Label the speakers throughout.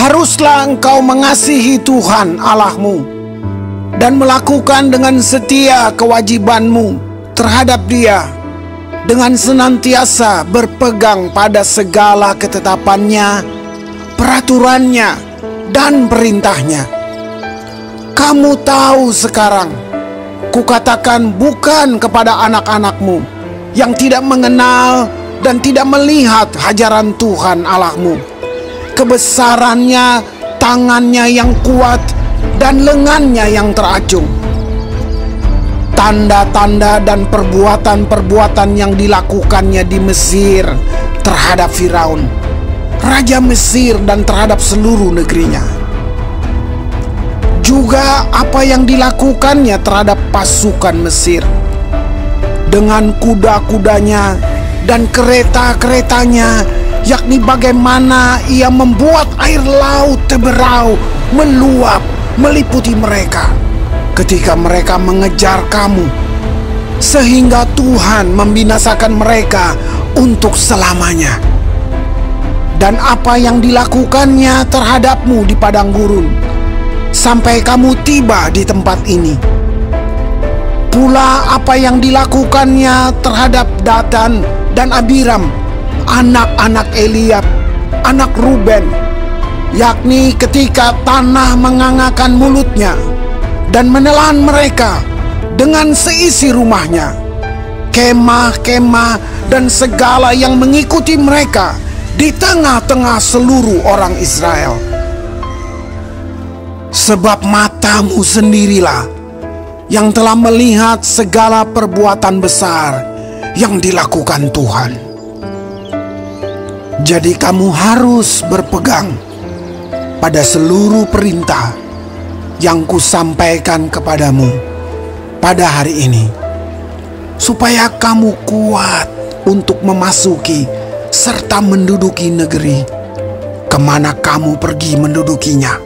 Speaker 1: Haruslah engkau mengasihi Tuhan Allahmu dan melakukan dengan setia kewajibanmu terhadap Dia, dengan senantiasa berpegang pada segala ketetapannya, peraturannya, dan perintahnya. Kamu tahu sekarang, kukatakan bukan kepada anak-anakmu yang tidak mengenal dan tidak melihat hajaran Tuhan Allahmu, kebesarannya, tangannya yang kuat, dan lengannya yang teracung. Tanda-tanda dan perbuatan-perbuatan yang dilakukannya di Mesir terhadap Firaun, raja Mesir, dan terhadap seluruh negerinya. Juga apa yang dilakukannya terhadap pasukan Mesir dengan kuda-kudanya dan kereta-keretanya, yakni bagaimana ia membuat air laut terberau meluap meliputi mereka ketika mereka mengejar kamu, sehingga Tuhan membinasakan mereka untuk selamanya. Dan apa yang dilakukannya terhadapmu di padang gurun sampai kamu tiba di tempat ini. Pula apa yang dilakukannya terhadap Datan dan Abiram, anak-anak Eliab, anak Ruben, yakni ketika tanah mengangakan mulutnya dan menelan mereka dengan seisi rumahnya, kemah-kemah dan segala yang mengikuti mereka di tengah-tengah seluruh orang Israel. Sebab matamu sendirilah yang telah melihat segala perbuatan besar yang dilakukan Tuhan. Jadi kamu harus berpegang pada seluruh perintah yang kusampaikan kepadamu pada hari ini, supaya kamu kuat untuk memasuki serta menduduki negeri kemana kamu pergi mendudukinya,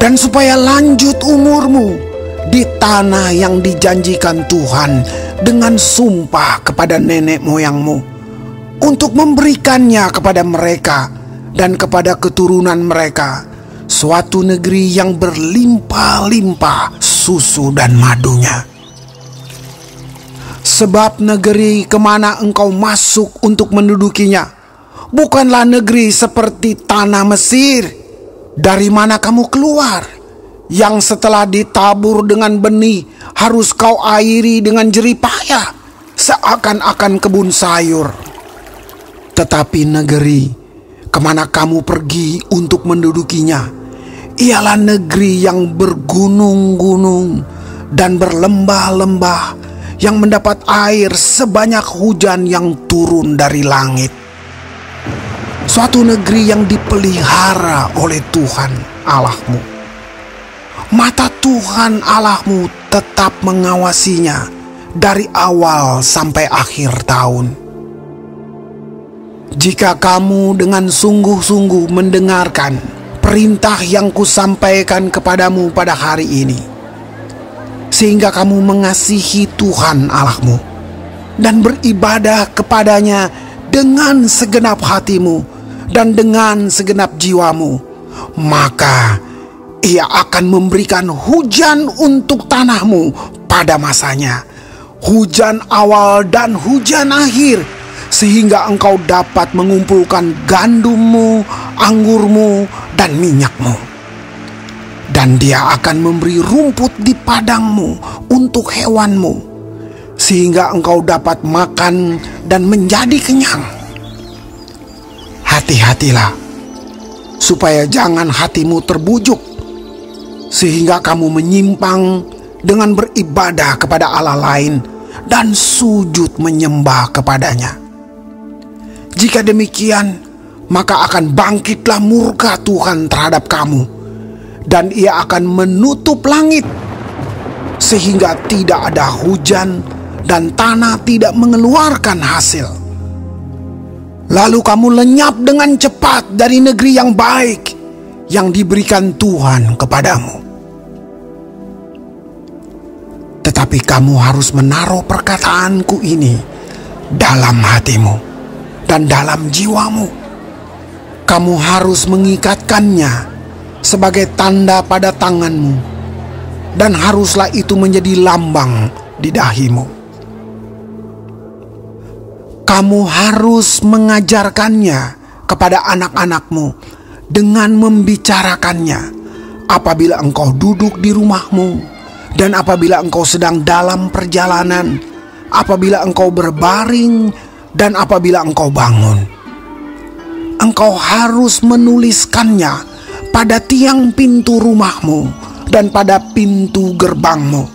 Speaker 1: dan supaya lanjut umurmu di tanah yang dijanjikan Tuhan dengan sumpah kepada nenek moyangmu, untuk memberikannya kepada mereka dan kepada keturunan mereka suatu negeri yang berlimpah-limpah susu dan madunya. Sebab negeri kemana engkau masuk untuk mendudukinya bukanlah negeri seperti tanah Mesir, dari mana kamu keluar, yang setelah ditabur dengan benih harus kau airi dengan jerih payah, seakan-akan kebun sayur. Tetapi negeri kemana kamu pergi untuk mendudukinya ialah negeri yang bergunung-gunung dan berlembah-lembah, yang mendapat air sebanyak hujan yang turun dari langit. Suatu negeri yang dipelihara oleh Tuhan Allahmu. Mata Tuhan Allahmu tetap mengawasinya dari awal sampai akhir tahun. Jika kamu dengan sungguh-sungguh mendengarkan perintah yang kusampaikan kepadamu pada hari ini, sehingga kamu mengasihi Tuhan Allahmu dan beribadah kepadanya dengan segenap hatimu dan dengan segenap jiwamu, maka Ia akan memberikan hujan untuk tanahmu pada masanya, hujan awal dan hujan akhir, sehingga engkau dapat mengumpulkan gandummu, anggurmu, dan minyakmu. Dan Dia akan memberi rumput di padangmu untuk hewanmu, sehingga engkau dapat makan dan menjadi kenyang. Hati-hatilah, supaya jangan hatimu terbujuk, sehingga kamu menyimpang dengan beribadah kepada Allah lain dan sujud menyembah kepadanya. Jika demikian, maka akan bangkitlah murka Tuhan terhadap kamu, dan Ia akan menutup langit sehingga tidak ada hujan dan tanah tidak mengeluarkan hasil. Lalu kamu lenyap dengan cepat dari negeri yang baik yang diberikan Tuhan kepadamu. Tetapi kamu harus menaruh perkataanku ini dalam hatimu dan dalam jiwamu, Kamu harus mengikatkannya sebagai tanda pada tanganmu, dan haruslah itu menjadi lambang di dahimu. Kamu harus mengajarkannya kepada anak-anakmu dengan membicarakannya apabila engkau duduk di rumahmu, dan apabila engkau sedang dalam perjalanan, apabila engkau berbaring, dan apabila engkau bangun. Engkau harus menuliskannya pada tiang pintu rumahmu dan pada pintu gerbangmu,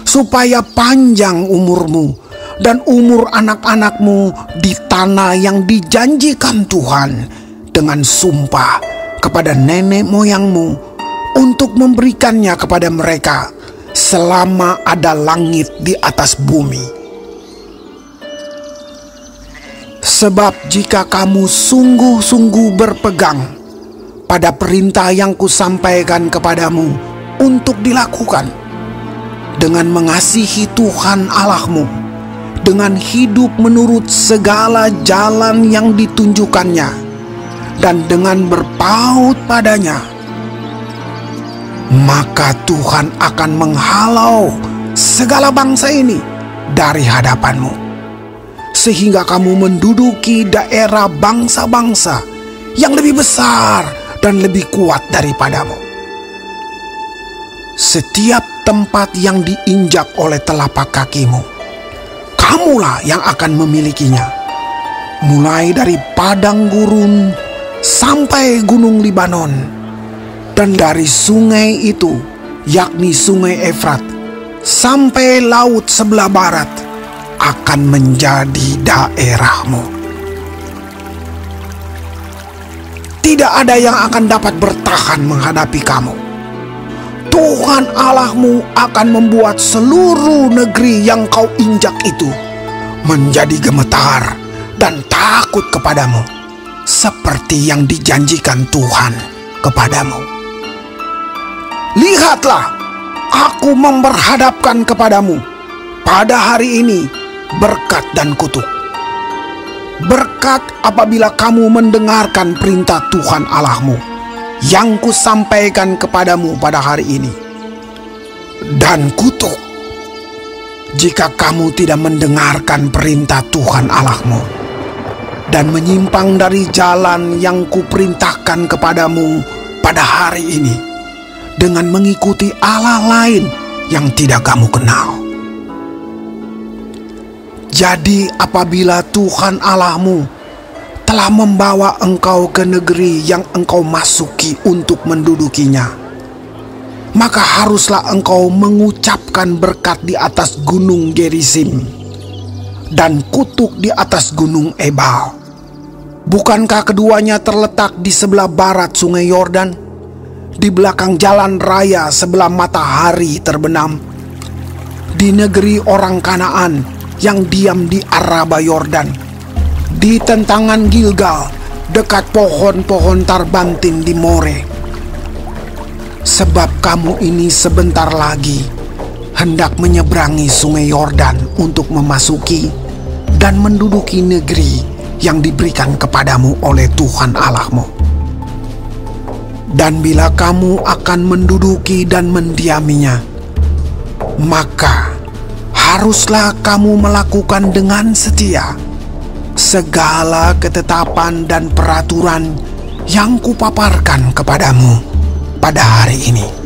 Speaker 1: supaya panjang umurmu dan umur anak-anakmu di tanah yang dijanjikan Tuhan dengan sumpah kepada nenek moyangmu untuk memberikannya kepada mereka selama ada langit di atas bumi. Sebab jika kamu sungguh-sungguh berpegang pada perintah yang kusampaikan kepadamu untuk dilakukan, dengan mengasihi Tuhan Allahmu, dengan hidup menurut segala jalan yang ditunjukkannya, dan dengan berpaut padanya, maka Tuhan akan menghalau segala bangsa ini dari hadapanmu, sehingga kamu menduduki daerah bangsa-bangsa yang lebih besar dan lebih kuat daripadamu. Setiap tempat yang diinjak oleh telapak kakimu, kamulah yang akan memilikinya, mulai dari padang gurun sampai gunung Libanon, dan dari sungai itu, yakni sungai Efrat, sampai laut sebelah barat, akan menjadi daerahmu. Tidak ada yang akan dapat bertahan menghadapi kamu. Tuhan Allahmu akan membuat seluruh negeri yang kau injak itu menjadi gemetar dan takut kepadamu, seperti yang dijanjikan Tuhan kepadamu. Lihatlah, aku memperhadapkan kepadamu pada hari ini berkat dan kutuk. Berkat apabila kamu mendengarkan perintah Tuhan Allahmu yang kusampaikan kepadamu pada hari ini, dan kutuk jika kamu tidak mendengarkan perintah Tuhan Allahmu dan menyimpang dari jalan yang kuperintahkan kepadamu pada hari ini, dengan mengikuti Allah lain yang tidak kamu kenal. Jadi apabila Tuhan Allahmu telah membawa engkau ke negeri yang engkau masuki untuk mendudukinya, maka haruslah engkau mengucapkan berkat di atas gunung Gerizim dan kutuk di atas gunung Ebal. Bukankah keduanya terletak di sebelah barat sungai Yordan, di belakang jalan raya sebelah matahari terbenam, di negeri orang Kanaan yang diam di Araba Yordan, di tentangan Gilgal, dekat pohon-pohon tarbantin di More? Sebab kamu ini sebentar lagi hendak menyeberangi sungai Yordan untuk memasuki dan menduduki negeri yang diberikan kepadamu oleh Tuhan Allahmu. Dan bila kamu akan menduduki dan mendiaminya, maka haruslah kamu melakukan dengan setia segala ketetapan dan peraturan yang kupaparkan kepadamu pada hari ini.